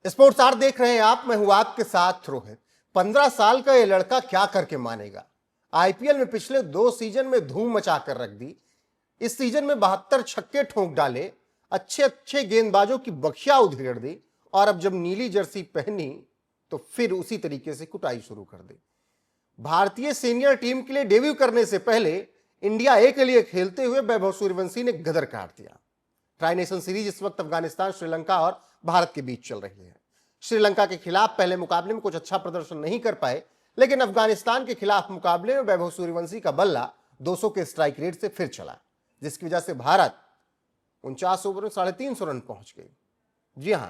Sports are देख रहे हैं आप। मैं हूं आपके साथ रोहित। 15 साल का ये लड़का क्या करके मानेगा। आईपीएल में पिछले 2 सीजन में धूम मचा कर रख दी। इस सीजन में 72 छक्के ठोंक डाले, अच्छे अच्छे गेंदबाजों की बखिया उधेड़ दी और अब जब नीली जर्सी पहनी तो फिर उसी तरीके से कुटाई शुरू कर दी। भारतीय सीनियर टीम के लिए डेब्यू करने से पहले इंडिया ए के लिए खेलते हुए वैभव सूर्यवंशी ने गदर काट दिया। ट्राई नेशन सीरीज इस वक्त अफगानिस्तान, श्रीलंका और भारत के बीच चल रही है। श्रीलंका के खिलाफ पहले मुकाबले में कुछ अच्छा प्रदर्शन नहीं कर पाए, लेकिन अफगानिस्तान के खिलाफ मुकाबले में वैभव सूर्यवंशी का बल्ला 200 के स्ट्राइक रेट से फिर चला, जिसकी वजह से भारत 49 ओवर में 350 रन पहुंच गई। जी हां,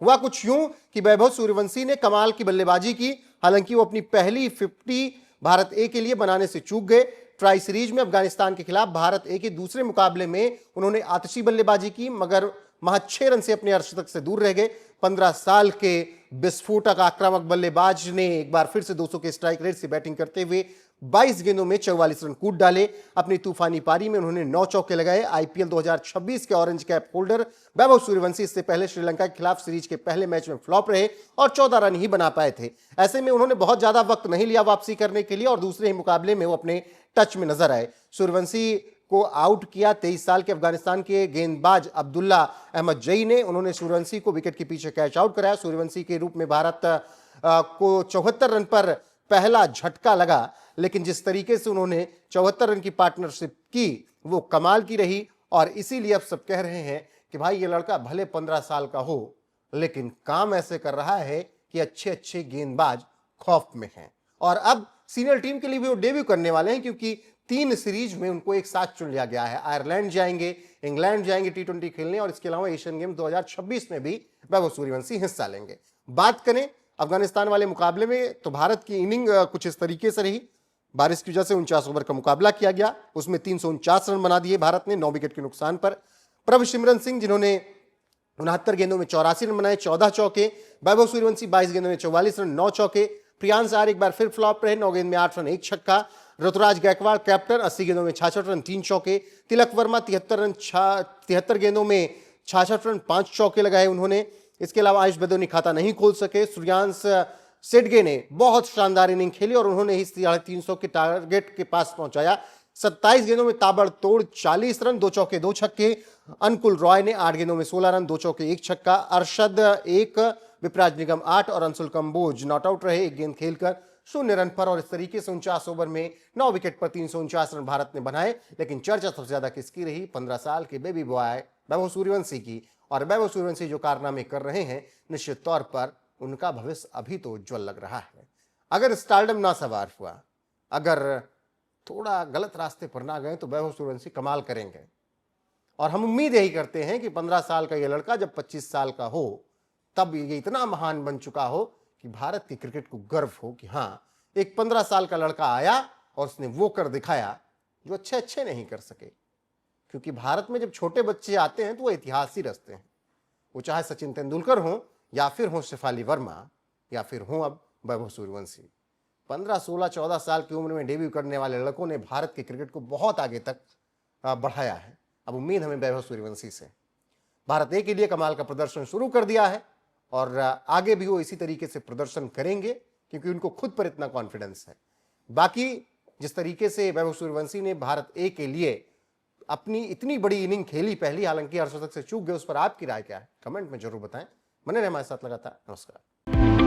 हुआ कुछ यूं कि वैभव सूर्यवंशी ने कमाल की बल्लेबाजी की। हालांकि वो अपनी पहली 50 भारत ए के लिए बनाने से चूक गए। ट्राई सीरीज में अफगानिस्तान के खिलाफ भारत ए के दूसरे मुकाबले में उन्होंने आतिशी बल्लेबाजी की, मगर महज 6 रन से अपने अर्धशतक से दूर रह गए। 15 साल के विस्फोटक आक्रामक बल्लेबाज ने एक बार फिर से 200 के स्ट्राइक रेट से बैटिंग करते हुए 22 गेंदों में 44 रन कूद डाले। अपनी तूफानी पारी में उन्होंने 9 चौके लगाए। आईपीएल 2026 के orange cap holder Vaibhav Suryavanshi इससे पहले श्रीलंका के खिलाफ सीरीज के पहले मैच में फ्लॉप रहे और 14 रन ही बना पाए थे। ऐसे में उन्होंने बहुत ज्यादा वक्त नहीं लिया वापसी करने के लिए और दूसरे ही मुकाबले में वो अपने टच में नजर आए। सूर्यवंशी को आउट किया 23 साल के अफगानिस्तान के गेंदबाज अब्दुल्ला अहमद जई ने। उन्होंने सूर्यवंशी को विकेट के पीछे कैच आउट कराया। सूर्यवंशी के रूप में भारत को 74 रन पर पहला झटका लगा, लेकिन जिस तरीके से उन्होंने 74 रन की पार्टनरशिप की वो कमाल की रही। और इसीलिए अब सब कह रहे हैं कि भाई ये लड़का भले 15 साल का हो, लेकिन काम ऐसे कर रहा है कि अच्छे अच्छे गेंदबाज खौफ में हैं। और अब सीनियर टीम के लिए भी वो डेब्यू करने वाले हैं, क्योंकि 3 सीरीज में उनको एक साथ चुन लिया गया है। आयरलैंड जाएंगे, इंग्लैंड जाएंगे टी20 खेलने, और इसके अलावा एशियन गेम 2026 में भी वैभव सूर्यवंशी हिस्सा लेंगे। बात करें अफगानिस्तान वाले मुकाबले में तो भारत की इनिंग कुछ इस तरीके से रही। बारिश की वजह से 49 ओवर का मुकाबला किया गया, उसमें 349 रन बना दिए भारत ने 9 विकेट के नुकसान पर। प्रभसिमरन सिंह जिन्होंने 69 गेंदों में 84 रन बनाए, 14 चौके। वैभव सूर्यवंशी 22 गेंदों में 44 रन, 9 चौके। प्रियांश आर्य एक बार फिर फ्लॉप रहे, 9 गेंद में 8 रन, 1 छक्का। ऋतुराज गायकवाड़ कैप्टन 80 गेंदों में 66 रन, 3 चौके। तिलक वर्मा 73 गेंदों में 66 रन, 5 चौके लगाए उन्होंने। इसके अलावा आयुष बेदोनी खाता नहीं खोल सके। सूर्यांश सिडगे ने बहुत शानदार इनिंग खेली और उन्होंने ही 350 के टारगेट के पास पहुंचाया। 27 गेंदों में ताबड़तोड़ 40 रन, 2 चौके 2 छक्के। अनुकुल रॉय ने 8 गेंदों में 16 रन, 2 चौके 1 छक्का। अरशद 1, विपराज निगम 8 और अंशुल कंबोज नॉट आउट रहे 1 गेंद खेलकर 0 रन पर। और इस तरीके से 49 ओवर में 9 विकेट पर 349 रन भारत ने बनाए। लेकिन चर्चा सबसे ज्यादा किसकी रही? 15 साल के बेबी बॉय वैभव सूर्यवंशी की। और वैभव सूर्यवंशी जो कारनामे कर रहे हैं, निश्चित तौर पर उनका भविष्य अभी तो उज्जवल लग रहा है। अगर स्टारडम ना सवार हुआ, अगर थोड़ा गलत रास्ते पर ना गए, तो वैभव सूर्यवंशी कमाल करेंगे। और हम उम्मीद यही करते हैं कि 15 साल का ये लड़का जब 25 साल का हो, तब ये इतना महान बन चुका हो कि भारत की क्रिकेट को गर्व हो कि हां, एक 15 साल का लड़का आया और उसने वो कर दिखाया जो अच्छे अच्छे नहीं कर सके। क्योंकि भारत में जब छोटे बच्चे आते हैं तो वो इतिहास ही रचते हैं। वो चाहे सचिन तेंदुलकर हो, या फिर हो शेफाली वर्मा, या फिर हो अब वैभव सूर्यवंशी। 15, 16, 14 साल की उम्र में डेब्यू करने वाले लड़कों ने भारत के क्रिकेट को बहुत आगे तक बढ़ाया है। अब उम्मीद हमें वैभव सूर्यवंशी से। भारत ए के लिए कमाल का प्रदर्शन शुरू कर दिया है और आगे भी वो इसी तरीके से प्रदर्शन करेंगे, क्योंकि उनको खुद पर इतना कॉन्फिडेंस है। बाकी जिस तरीके से वैभव सूर्यवंशी ने भारत ए के लिए अपनी इतनी बड़ी इनिंग खेली पहली, हालांकि अर्धशतक से चूक गए, उस पर आपकी राय क्या है? कमेंट में जरूर बताएं। बने रहे हमारे साथ लगातार। नमस्कार।